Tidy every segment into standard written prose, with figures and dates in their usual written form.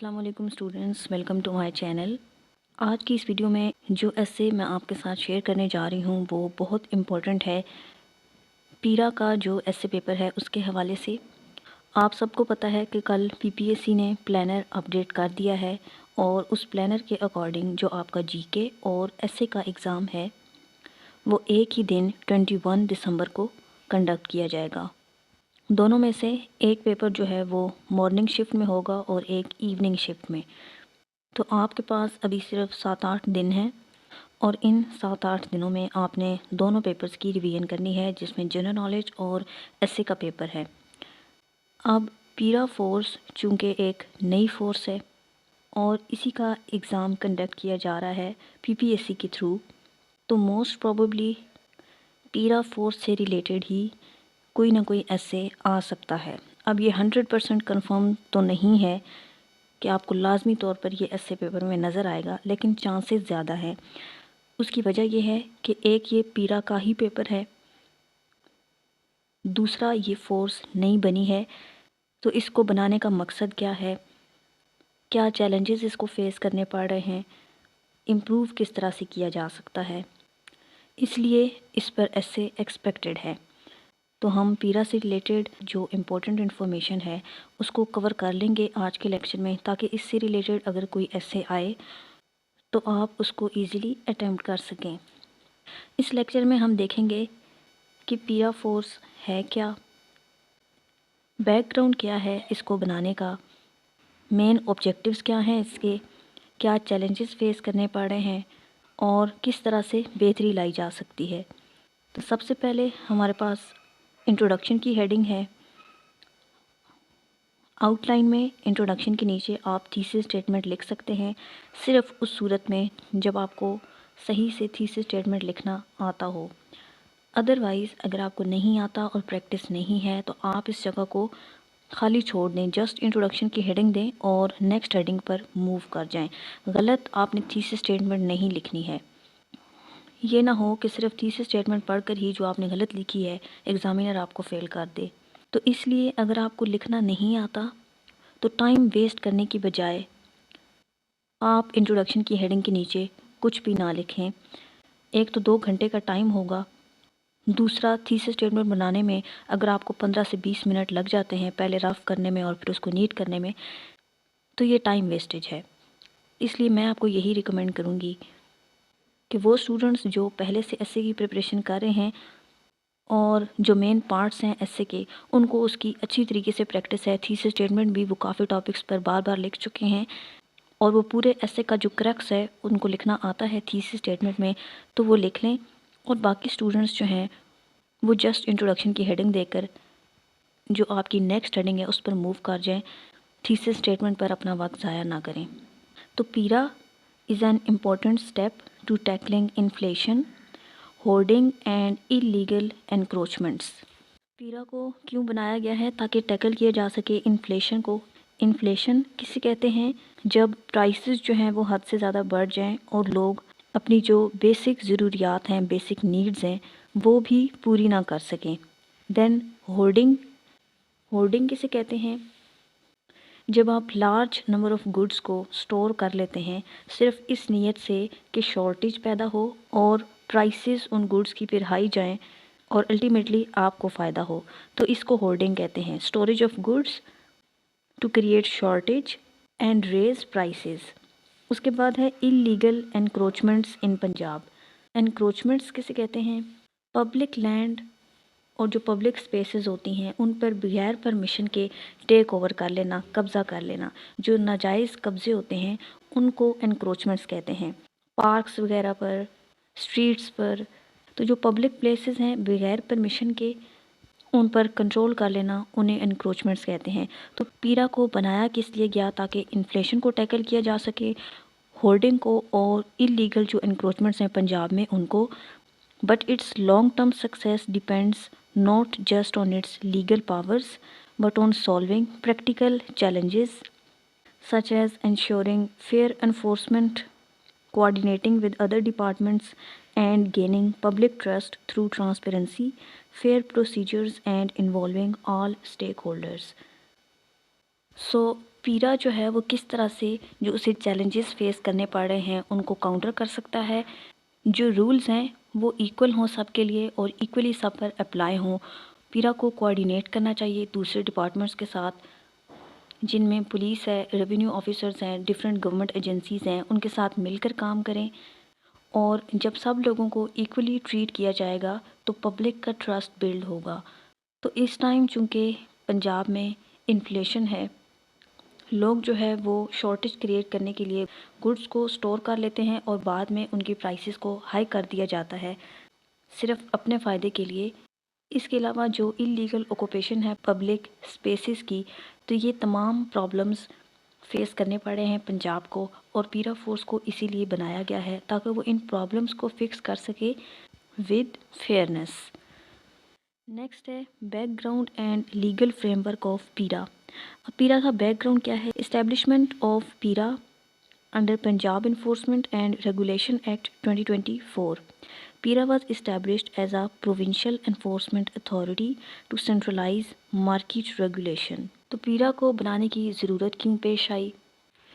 السلام علیکم students, welcome to my channel. آج کی اس ویڈیو میں جو ایسے میں آپ کے ساتھ شیئر کرنے جا رہی ہوں وہ بہت امپورٹنٹ ہے۔ پیرا کا جو ایسے پیپر ہے اس کے حوالے سے آپ سب کو پتہ ہے کہ کل پی پی ایس سی نے پلانر اپڈیٹ کر دیا ہے، اور اس پلانر کے اکارڈنگ جو آپ کا جی کے اور ایسے کا ایگزام ہے وہ ایک ہی دن 21 دسمبر کو کنڈکٹ کیا جائے گا۔ دونوں میں سے ایک پیپر جو ہے وہ مارننگ شفٹ میں ہوگا اور ایک ایوننگ شفٹ میں۔ تو آپ کے پاس ابھی صرف 7-8 دن ہیں، اور ان 7-8 دنوں میں آپ نے دونوں پیپرز کی ریویژن کرنی ہے، جس میں جنرل نالج اور ایسے کا پیپر ہے۔ اب پیرا فورس چونکہ ایک نئی فورس ہے اور اسی کا ایگزام کنڈکٹ کیا جا رہا ہے پی پی ایس سی کے تھرو، تو موسٹ پروبیبلی پیرا فورس سے ریلیٹڈ ہی کوئی نہ کوئی ایسے آ سکتا ہے۔ اب یہ 100% کنفرم تو نہیں ہے کہ آپ کو لازمی طور پر یہ ایسے پیپر میں نظر آئے گا، لیکن چانسز زیادہ ہیں۔ اس کی وجہ یہ ہے کہ ایک یہ پیرا کا ہی پیپر ہے، دوسرا یہ فورس نہیں بنی ہے، تو اس کو بنانے کا مقصد کیا ہے، کیا چیلنجز اس کو فیس کرنے پڑ رہے ہیں، امپروو کس طرح سے کیا جا سکتا ہے، اس لیے اس پر ایسے ایکسپیکٹڈ ہے۔ تو ہم پیرا سے ریلیٹڈ جو امپورٹنٹ انفارمیشن ہے اس کو کور کر لیں گے آج کے لیکچر میں، تاکہ اس سے ریلیٹڈ اگر کوئی ایسے آئے تو آپ اس کو ایزیلی اٹیمپٹ کر سکیں۔ اس لیکچر میں ہم دیکھیں گے کہ پیرا فورس ہے کیا، بیک گراؤنڈ کیا ہے اس کو بنانے کا، مین آبجیکٹیوز کیا ہیں اس کے، کیا چیلنجز فیس کرنے پڑ رہے ہیں، اور کس طرح سے بہتری لائی جا سکتی ہے۔ تو سب سے پہلے ہمارے پاس انٹروڈکشن کی ہیڈنگ ہے۔ آؤٹ لائن میں انٹروڈکشن کے نیچے آپ تھیسس اسٹیٹمنٹ لکھ سکتے ہیں، صرف اس صورت میں جب آپ کو صحیح سے تھیسس اسٹیٹمنٹ لکھنا آتا ہو۔ ادروائز اگر آپ کو نہیں آتا اور پریکٹس نہیں ہے تو آپ اس جگہ کو خالی چھوڑ دیں، جسٹ انٹروڈکشن کی ہیڈنگ دیں اور نیکسٹ ہیڈنگ پر موو کر جائیں۔ غلط آپ نے تھیسس اسٹیٹمنٹ نہیں لکھنی ہے۔ یہ نہ ہو کہ صرف تھیسس اسٹیٹمنٹ پڑھ کر ہی جو آپ نے غلط لکھی ہے ایگزامینر آپ کو فیل کر دے۔ تو اس لیے اگر آپ کو لکھنا نہیں آتا تو ٹائم ویسٹ کرنے کی بجائے آپ انٹروڈکشن کی ہیڈنگ کے نیچے کچھ بھی نہ لکھیں۔ ایک تو 2 گھنٹے کا ٹائم ہوگا، دوسرا تھیسس اسٹیٹمنٹ بنانے میں اگر آپ کو 15 سے 20 منٹ لگ جاتے ہیں پہلے رف کرنے میں اور پھر اس کو نیٹ کرنے میں، تو یہ ٹائم ویسٹیج ہے۔ اس لیے میں آپ کو یہی ریکمینڈ کروں گی کہ وہ اسٹوڈنٹس جو پہلے سے ایسے کی پریپریشن کر رہے ہیں اور جو مین پارٹس ہیں ایسے کے، ان کو اس کی اچھی طریقے سے پریکٹس ہے، تھیسس اسٹیٹمنٹ بھی وہ کافی ٹاپکس پر بار بار لکھ چکے ہیں، اور وہ پورے ایسے کا جو کریکس ہے ان کو لکھنا آتا ہے تھیسس اسٹیٹمنٹ میں، تو وہ لکھ لیں۔ اور باقی اسٹوڈنٹس جو ہیں وہ جسٹ انٹروڈکشن کی ہیڈنگ دے کر جو آپ کی نیکسٹ ہیڈنگ ہے اس پر موو کر جائیں، تھیسس اسٹیٹمنٹ پر اپنا وقت ضائع نہ کریں۔ تو پیرا is an important step to tackling inflation, hoarding and illegal encroachments۔ پیرا کو کیوں بنایا گیا ہے؟ تاکہ ٹیکل کیا جا سکے انفلیشن کو۔ انفلیشن کسے کہتے ہیں؟ جب پرائسز جو ہیں وہ حد سے زیادہ بڑھ جائیں اور لوگ اپنی جو بیسک ضروریات ہیں، بیسک نیڈز ہیں، وہ بھی پوری نہ کر سکیں۔ دین ہورڈنگ، ہورڈنگ کسے کہتے ہیں؟ جب آپ لارج نمبر آف گڈس کو سٹور کر لیتے ہیں صرف اس نیت سے کہ شارٹیج پیدا ہو اور پرائسز ان گڈس کی پھر ہائی جائیں اور الٹیمیٹلی آپ کو فائدہ ہو، تو اس کو ہولڈنگ کہتے ہیں۔ Storage of goods to create shortage and raise prices. اس کے بعد ہے illegal encroachments in Punjab. Encroachments کسے کہتے ہیں؟ پبلک لینڈ اور جو پبلک سپیسز ہوتی ہیں ان پر بغیر پرمیشن کے ٹیک اوور کر لینا، قبضہ کر لینا، جو ناجائز قبضے ہوتے ہیں ان کو انکروچمنٹس کہتے ہیں۔ پارکس وغیرہ پر، اسٹریٹس پر، تو جو پبلک پلیسز ہیں بغیر پرمیشن کے ان پر کنٹرول کر لینا، انہیں انکروچمنٹس کہتے ہیں۔ تو پیرا کو بنایا کس لیے گیا؟ تاکہ انفلیشن کو ٹیکل کیا جا سکے، ہولڈنگ کو اور اللیگل جو انکروچمنٹس ہیں پنجاب میں ان کو۔ But it's long term success depends not just on its legal powers but on solving practical challenges such as ensuring fair enforcement, coordinating with other departments, and gaining public trust through transparency, fair procedures, and involving all stakeholders. So پیرا جو ہے وہ کس طرح سے جو اسے challenges face کرنے پڑ رہے ہیں ان کو کاؤنٹر کر سکتا ہے، جو رولز ہیں وہ ایکول ہوں سب کے لیے اور ایکولی سب پر اپلائی ہوں۔ پیرا کو کوآرڈینیٹ کرنا چاہیے دوسرے ڈپارٹمنٹس کے ساتھ، جن میں پولیس ہے، ریونیو آفیسرز ہیں، ڈفرینٹ گورنمنٹ ایجنسیز ہیں، ان کے ساتھ مل کر کام کریں۔ اور جب سب لوگوں کو ایکولی ٹریٹ کیا جائے گا تو پبلک کا ٹرسٹ بلڈ ہوگا۔ تو اس ٹائم چونکہ پنجاب میں انفلیشن ہے، لوگ جو ہے وہ شارٹیج کریٹ کرنے کے لیے گڈس کو سٹور کر لیتے ہیں اور بعد میں ان کی پرائسز کو ہائی کر دیا جاتا ہے صرف اپنے فائدے کے لیے۔ اس کے علاوہ جو اللیگل اوکوپیشن ہے پبلک سپیسز کی، تو یہ تمام پرابلمز فیس کرنے پڑے ہیں پنجاب کو، اور پیرا فورس کو اسی لیے بنایا گیا ہے تاکہ وہ ان پرابلمز کو فکس کر سکے ود فیئرنیس۔ نیکسٹ ہے background and legal framework of PERA. PERA کا بیک گراؤنڈ کیا ہے؟ Establishment of PERA under Punjab enforcement and regulation act 2024۔ PERA was established as a provincial enforcement authority to centralise market regulation. تو PERA کو بنانے کی ضرورت کیوں پیش آئی؟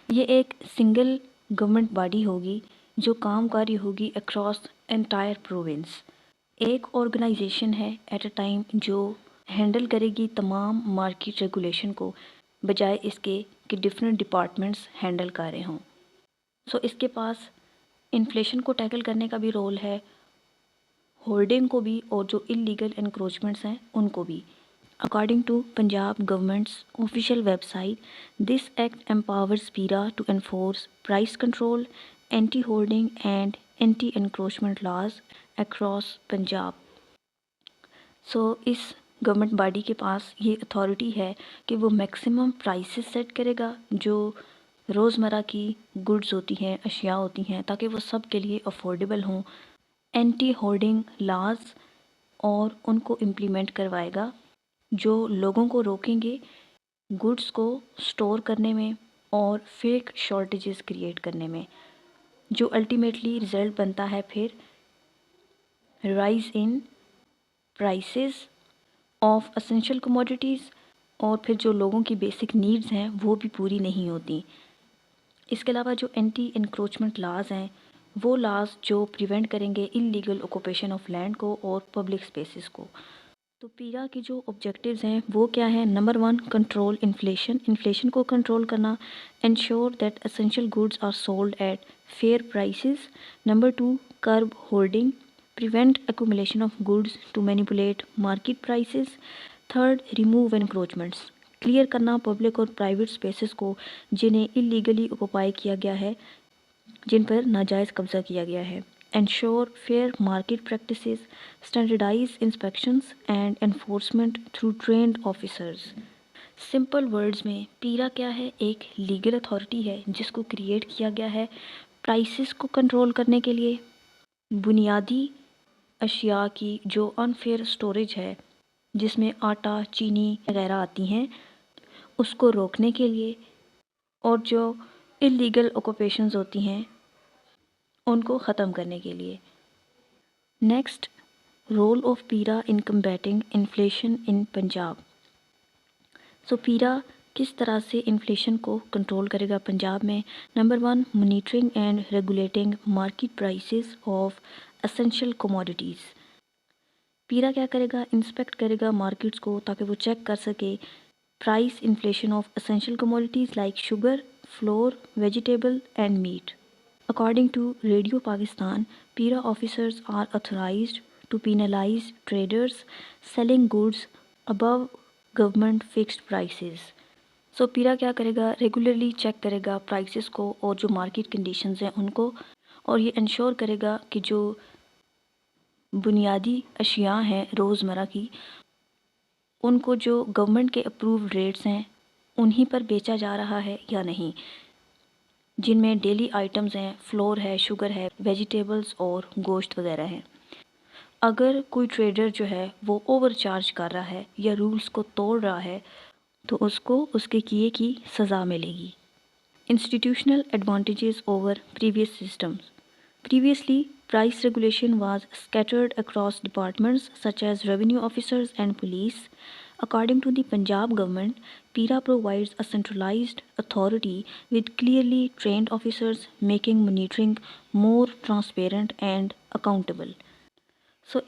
یہ ایک سنگل گورنمنٹ باڈی ہوگی جو کام کاری ہوگی اکراس انٹائر پروونس۔ ایک آرگنائزیشن ہے ایٹ اے ٹائم جو ہینڈل کرے گی تمام مارکیٹ ریگولیشن کو، بجائے اس کے کہ ڈفرینٹ ڈپارٹمنٹس ہینڈل کر رہے ہوں۔ سو اس کے پاس انفلیشن کو ٹیکل کرنے کا بھی رول ہے، ہولڈنگ کو بھی، اور جو اللیگل انکروچمنٹس ہیں ان کو بھی۔ According to Punjab government's official website, this act empowers PIRA to enforce price control, anti-holding and anti-encroachment laws across Punjab. So us government body کے پاس یہ اتھارٹی ہے کہ وہ میکسیمم پرائسز سیٹ کرے گا جو روزمرہ کی گڈز ہوتی ہیں، اشیاء ہوتی ہیں، تاکہ وہ سب کے لیے افورڈیبل ہوں۔ اینٹی ہولڈنگ لاز اور ان کو امپلیمنٹ کروائے گا جو لوگوں کو روکیں گے گڈس کو سٹور کرنے میں اور فیک شارٹیجز کریٹ کرنے میں، جو الٹیمیٹلی رزلٹ بنتا ہے پھر rise in prices of essential commodities, اور پھر جو لوگوں کی بیسک نیڈز ہیں وہ بھی پوری نہیں ہوتی۔ اس کے علاوہ جو اینٹی انکروچمنٹ لاز ہیں وہ لاز جو پریونٹ کریں گے اللیگل اوکوپیشن آف لینڈ کو اور پبلک اسپیسز کو۔ تو پیرا کی جو آبجیکٹیوز ہیں وہ کیا ہیں؟ نمبر 1، کنٹرول انفلیشن، انفلیشن کو کنٹرول کرنا، ensure that essential goods are sold at fair prices. Number 2، curb holding, prevent accumulation of goods to manipulate market prices. Third, remove encroachments, clear کرنا پبلک اور private spaces کو جنہیں اللیگلی اوکوپائی کیا گیا ہے، جن پر ناجائز قبضہ کیا گیا ہے۔ Ensure fair market practices, standardize inspections and enforcement through trained officers. Simple words میں پیرا کیا ہے؟ ایک لیگل اتھارٹی ہے جس کو کریٹ کیا گیا ہے پرائسز کو کنٹرول کرنے کے لیے، بنیادی اشیاء کی جو انفیئر سٹوریج ہے جس میں آٹا، چینی وغیرہ آتی ہیں، اس کو روکنے کے لیے، اور جو اللیگل اوکوپیشنز ہوتی ہیں ان کو ختم کرنے کے لیے۔ Next, role of PERA in combating inflation in Punjab. So PERA کس طرح سے انفلیشن کو کنٹرول کرے گا پنجاب میں؟ Number 1، monitoring and regulating market prices of essential commodities. PERA کیا کرے گا؟ انسپیکٹ کرے گا مارکیٹس کو تاکہ وہ چیک کر سکے price inflation of essential commodities like sugar, flour, vegetable and meat. According to Radio Pakistan, PIRA officers are authorized to penalize traders selling goods above government fixed prices. So PIRA کیا کرے گا؟ Regularly check کرے گا prices کو اور جو market conditions ہیں ان کو، اور یہ انشور کرے گا کہ جو بنیادی اشیاء ہیں روزمرہ کی، ان کو جو گورنمنٹ کے اپرووڈ ریٹس ہیں انہی پر بیچا جا رہا ہے یا نہیں، جن میں ڈیلی آئٹمز ہیں، فلور ہے، شوگر ہے، ویجیٹیبلز اور گوشت وغیرہ ہیں۔ اگر کوئی ٹریڈر جو ہے وہ اوور چارج کر رہا ہے یا رولز کو توڑ رہا ہے تو اس کو اس کے کیے کی سزا ملے گی۔ Institutional advantages over previous systems. Previously, price regulation was scattered across departments such as revenue officers and police. According to the Punjab government, PIRA provides a centralized authority with clearly trained officers, making monitoring more transparent and accountable.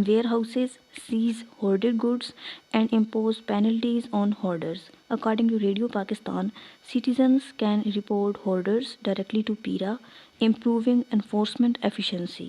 warehouses, seize hoarded goods and impose penalties on hoarders. According to Radio Pakistan, citizens can report hoarders directly to PIRA, improving enforcement efficiency.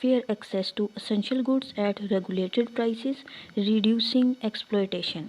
fair access to essential goods at regulated prices, reducing exploitation.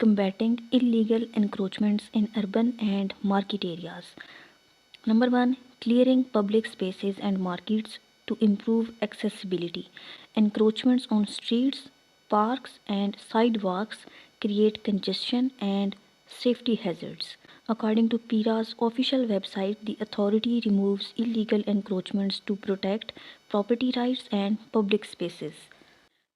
combating illegal encroachments in urban and market areas. Number 1, clearing public spaces and markets to improve accessibility. Encroachments on streets, parks and sidewalks create congestion and safety hazards. According to PIRA's official website, the authority removes illegal encroachments to protect property rights and public spaces.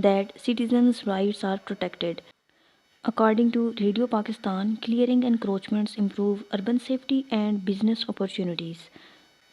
that citizens' rights are protected. According to Radio Pakistan, clearing encroachments improve urban safety and business opportunities.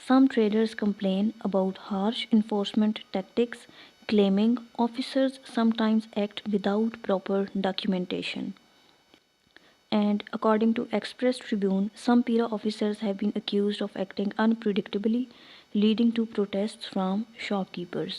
Some traders complain about harsh enforcement tactics, claiming officers sometimes act without proper documentation. And according to Express Tribune, some PIRA officers have been accused of acting unpredictably, leading to protests from shopkeepers.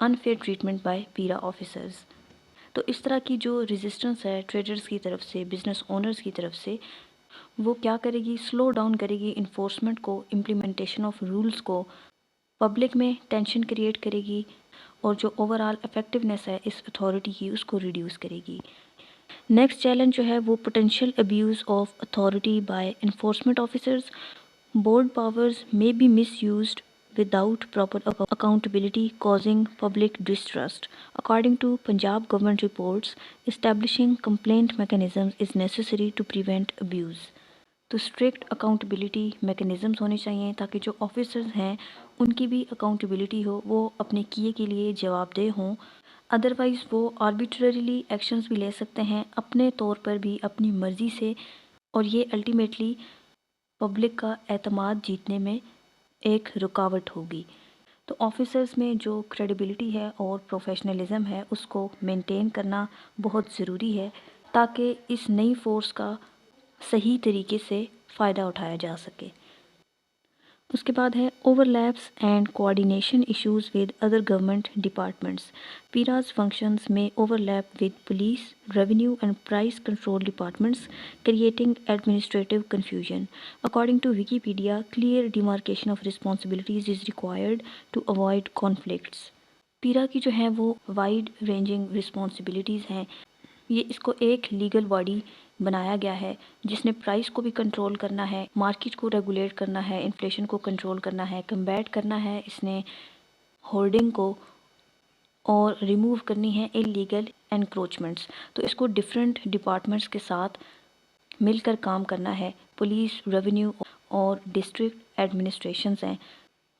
unfair treatment by PIRA officers. تو اس طرح کی جو resistance ہے traders کی طرف سے، business owners کی طرف سے، وہ کیا کرے گی؟ سلو ڈاؤن کرے گی انفورسمنٹ کو، امپلیمنٹیشن آف رولز کو، پبلک میں ٹینشن کریٹ کرے گی، اور جو اوور آل افیکٹونیس ہے اس اتھارٹی کی اس کو ریڈیوس کرے گی۔ نیکسٹ چیلنج جو ہے وہ potential abuse of authority by enforcement officers. Board powers may be misused without proper accountability, causing public distrust. According to Punjab government reports, establishing complaint mechanisms is necessary to prevent abuse. تو strict accountability mechanisms ہونے چاہئیں تاکہ جو officers ہیں ان کی بھی accountability ہو، وہ اپنے کیے کے لیے جواب دہ ہوں. ادروائز وہ آربیٹریلی ایکشنز بھی لے سکتے ہیں اپنے طور پر بھی، اپنی مرضی سے، اور یہ الٹیمیٹلی پبلک کا اعتماد جیتنے میں ایک رکاوٹ ہوگی. تو آفیسرز میں جو کریڈیبلٹی ہے اور پروفیشنلزم ہے اس کو مینٹین کرنا بہت ضروری ہے تاکہ اس نئی فورس کا صحیح طریقے سے فائدہ اٹھایا جا سکے. اس کے بعد ہے overlaps and coordination issues with other government departments. PERA's functions میں overlap with police, revenue and price control departments, creating administrative confusion. According to Wikipedia, clear demarcation of responsibilities is required to avoid conflicts. پیرا کی جو ہیں وہ wide ranging responsibilities ہیں. یہ اس کو ایک legal body بنایا گیا ہے جس نے پرائس کو بھی کنٹرول کرنا ہے، مارکیٹ کو ریگولیٹ کرنا ہے، انفلیشن کو کنٹرول کرنا ہے، کمبیٹ کرنا ہے اس نے ہولڈنگ کو، اور ریموو کرنی ہے انلیگل انکروچمنٹس. تو اس کو ڈفرینٹ ڈپارٹمنٹس کے ساتھ مل کر کام کرنا ہے. پولیس، ریونیو اور ڈسٹرکٹ ایڈمنسٹریشنز ہیں.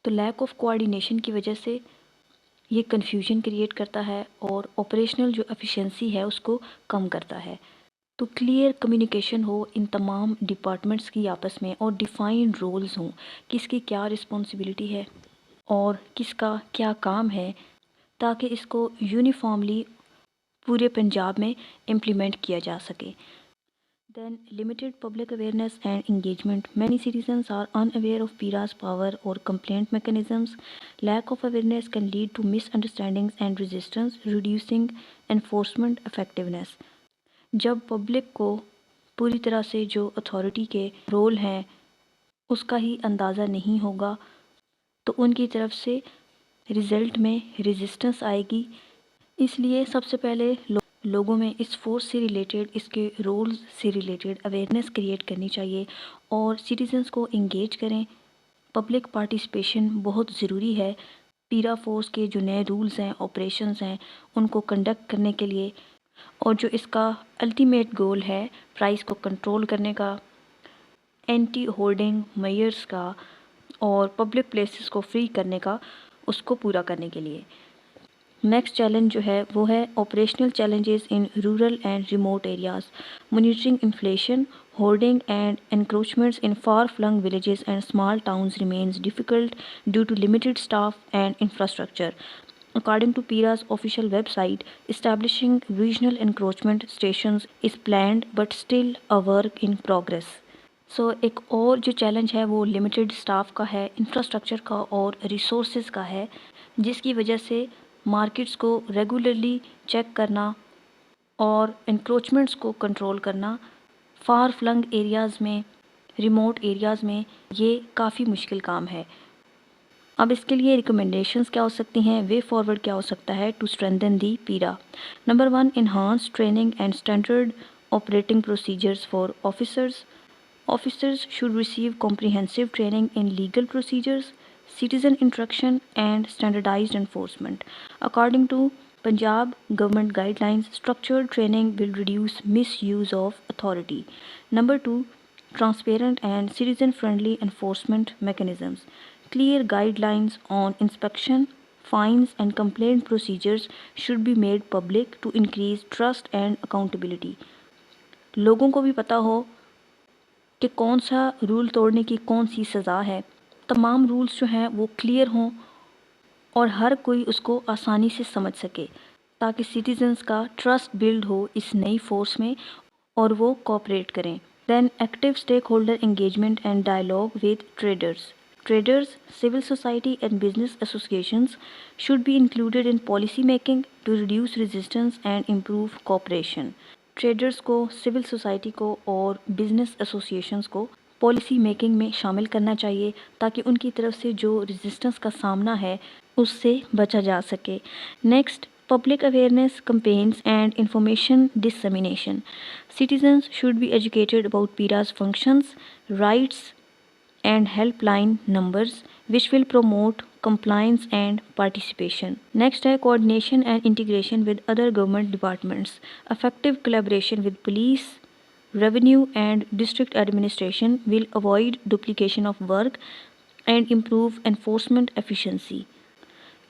تو لیک آف کوآرڈینیشن کی وجہ سے یہ کنفیوژن کریٹ کرتا ہے اور آپریشنل جو ایفیشنسی ہے اس کو کم کرتا ہے. تو کلیئر کمیونیکیشن ہو ان تمام ڈپارٹمنٹس کی آپس میں، اور ڈیفائنڈ رولز ہوں، کس کی کیا رسپانسبلٹی ہے اور کس کا کیا کام ہے، تاکہ اس کو یونیفارملی پورے پنجاب میں امپلیمنٹ کیا جا سکے. Then limited public awareness and engagement. Many citizens are unaware of PIRA's power or complaint mechanisms. Lack of awareness can lead to misunderstandings and resistance, reducing enforcement effectiveness. جب پبلک کو پوری طرح سے جو اتھارٹی کے رول ہیں اس کا ہی اندازہ نہیں ہوگا تو ان کی طرف سے رزلٹ میں ریزسٹنس آئے گی. اس لیے سب سے پہلے لوگوں میں اس فورس سے ریلیٹڈ، اس کے رولز سے ریلیٹڈ اویئرنیس کریٹ کرنی چاہیے اور سٹیزنز کو انگیج کریں. پبلک پارٹیسپیشن بہت ضروری ہے پیرا فورس کے جو نئے رولز ہیں، آپریشنز ہیں، ان کو کنڈکٹ کرنے کے لیے، اور جو اس کا الٹیمیٹ گول ہے پرائس کو کنٹرول کرنے کا، اینٹی ہولڈنگ میئرز کا، اور پبلک پلیسز کو فری کرنے کا، اس کو پورا کرنے کے لیے. نیکسٹ چیلنج جو ہے وہ ہے operational challenges in rural and remote areas. Monitoring inflation, holding and encroachments in far flung villages and small towns remains difficult due to limited staff and infrastructure. According to PIRA's official website, establishing regional encroachment stations is planned but still a work in progress. So ایک اور جو challenge ہے وہ limited staff کا ہے، infrastructure کا اور resources کا ہے، جس کی وجہ سے مارکیٹس کو ریگولرلی چیک کرنا اور انکروچمنٹس کو کنٹرول کرنا فار فلنگ ایریاز میں، ریموٹ ایریاز میں، یہ کافی مشکل کام ہے. اب اس کے لیے ریکمنڈیشنز کیا ہو سکتی ہیں، وے فارورڈ کیا ہو سکتا ہے to strengthen the PIRA. Number 1، enhance training and standard operating procedures for officers. Officers should receive comprehensive training in legal procedures, citizen interaction and standardized enforcement. According to Punjab government guidelines, structured training will reduce misuse of authority. Number 2, transparent and citizen-friendly enforcement mechanisms. Clear guidelines on inspection, fines and complaint procedures should be made public to increase trust and accountability. لوگوں کو بھی پتہ ہو کہ کون سا role توڑنے کی کون سی سزا ہے. تمام رولز جو ہیں وہ کلیئر ہوں اور ہر کوئی اس کو آسانی سے سمجھ سکے تاکہ سٹیزنز کا ٹرسٹ بلڈ ہو اس نئی فورس میں اور وہ کوآپریٹ کریں. Then active stakeholder engagement and dialogue with traders. Traders, civil society and business associations should be included in policy making to reduce resistance and improve cooperation. Traders کو, civil society کو اور business associations کو policy making میں شامل کرنا چاہیے تاکہ ان کی طرف سے جو ریزسٹنس کا سامنا ہے اس سے بچا جا سکے. Next, public awareness campaigns and information dissemination. Citizens should be educated about PIRA's functions, rights and helpline numbers which will promote compliance and participation. Next ہے coordination and integration with other government departments. Effective collaboration with police, revenue and district administration will avoid duplication of work and improve enforcement efficiency.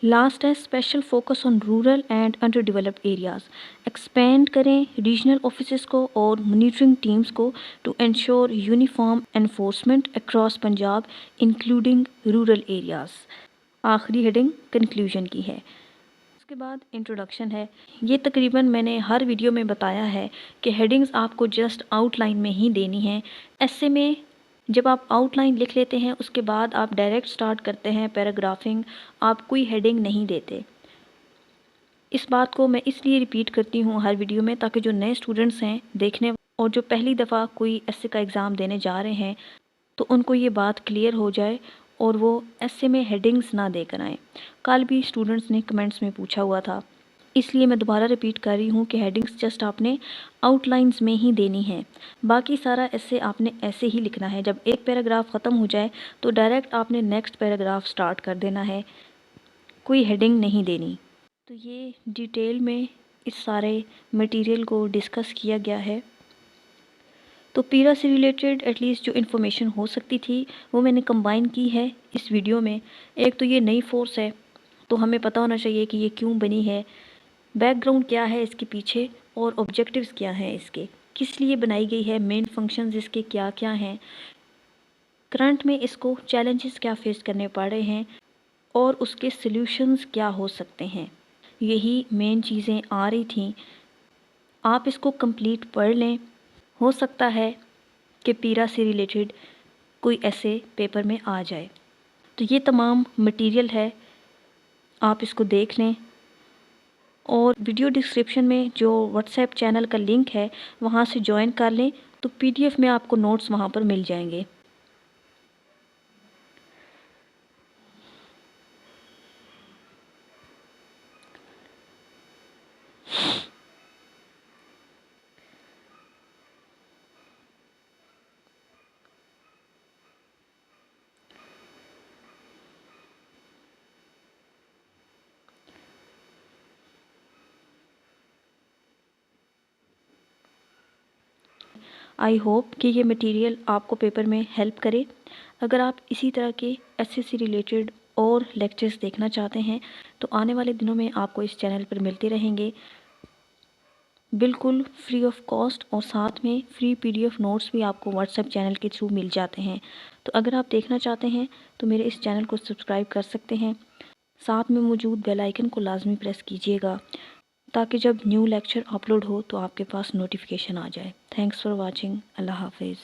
Last ہے special focus on rural and underdeveloped areas. Expand کریں regional offices کو اور monitoring teams کو to ensure uniform enforcement across Punjab including rural areas. آخری heading conclusion کی ہے. اس کے بعد انٹروڈکشن ہے. یہ تقریباً میں نے ہر ویڈیو میں بتایا ہے کہ ہیڈنگز آپ کو جسٹ آؤٹ لائن میں ہی دینی ہیں. ایسے میں جب آپ آؤٹ لائن لکھ لیتے ہیں اس کے بعد آپ ڈائریکٹ سٹارٹ کرتے ہیں پیراگرافنگ، آپ کوئی ہیڈنگ نہیں دیتے. اس بات کو میں اس لیے ریپیٹ کرتی ہوں ہر ویڈیو میں تاکہ جو نئے اسٹوڈنٹس ہیں دیکھنے اور جو پہلی دفعہ کوئی ایسے کا ایگزام دینے جا رہے ہیں تو ان کو یہ بات کلیئر ہو جائے اور وہ ایسے میں ہیڈنگز نہ دے کر آئیں. کل بھی اسٹوڈنٹس نے کمنٹس میں پوچھا ہوا تھا، اس لیے میں دوبارہ ریپیٹ کر رہی ہوں کہ ہیڈنگز جسٹ آپ نے آؤٹ لائنز میں ہی دینی ہیں. باقی سارا ایسے آپ نے ایسے ہی لکھنا ہے. جب ایک پیراگراف ختم ہو جائے تو ڈائریکٹ آپ نے نیکسٹ پیراگراف سٹارٹ کر دینا ہے، کوئی ہیڈنگ نہیں دینی. تو یہ ڈیٹیل میں اس سارے مٹیریل کو ڈسکس کیا گیا ہے. تو پیرا سے ریلیٹڈ ایٹ لیسٹ جو انفارمیشن ہو سکتی تھی وہ میں نے کمبائن کی ہے اس ویڈیو میں. ایک تو یہ نئی فورس ہے تو ہمیں پتہ ہونا چاہیے کہ یہ کیوں بنی ہے، بیک گراؤنڈ کیا ہے اس کے پیچھے اور آبجیکٹیوز کیا ہیں اس کے، کس لیے بنائی گئی ہے، مین فنکشنز اس کے کیا کیا ہیں، کرنٹ میں اس کو چیلنجز کیا فیس کرنے پڑ رہے ہیں اور اس کے سلیوشنز کیا ہو سکتے ہیں. یہی مین چیزیں آ رہی تھیں. آپ اس کو کمپلیٹ پڑھ لیں، ہو سکتا ہے کہ پیرا سے ریلیٹڈ کوئی ایسے پیپر میں آ جائے. تو یہ تمام مٹیریل ہے، آپ اس کو دیکھ لیں اور ویڈیو ڈسکرپشن میں جو واٹس ایپ چینل کا لنک ہے وہاں سے جوائن کر لیں تو PDF میں آپ کو نوٹس وہاں پر مل جائیں گے. آئی ہوپ کہ یہ مٹیریل آپ کو پیپر میں ہیلپ کرے. اگر آپ اسی طرح کے ایس ایس سی ریلیٹڈ اور لیکچرز دیکھنا چاہتے ہیں تو آنے والے دنوں میں آپ کو اس چینل پر ملتے رہیں گے بالکل فری آف کاسٹ، اور ساتھ میں فری PDF نوٹس بھی آپ کو واٹس ایپ چینل کے تھرو مل جاتے ہیں. تو اگر آپ دیکھنا چاہتے ہیں تو میرے اس چینل کو سبسکرائب کر سکتے ہیں. ساتھ میں موجود بیل آئیکن کو لازمی پریس کیجیے گا تاکہ جب نیو لیکچر اپلوڈ ہو تو آپ کے پاس نوٹیفیکیشن آ جائے. Thanks for watching. اللہ حافظ.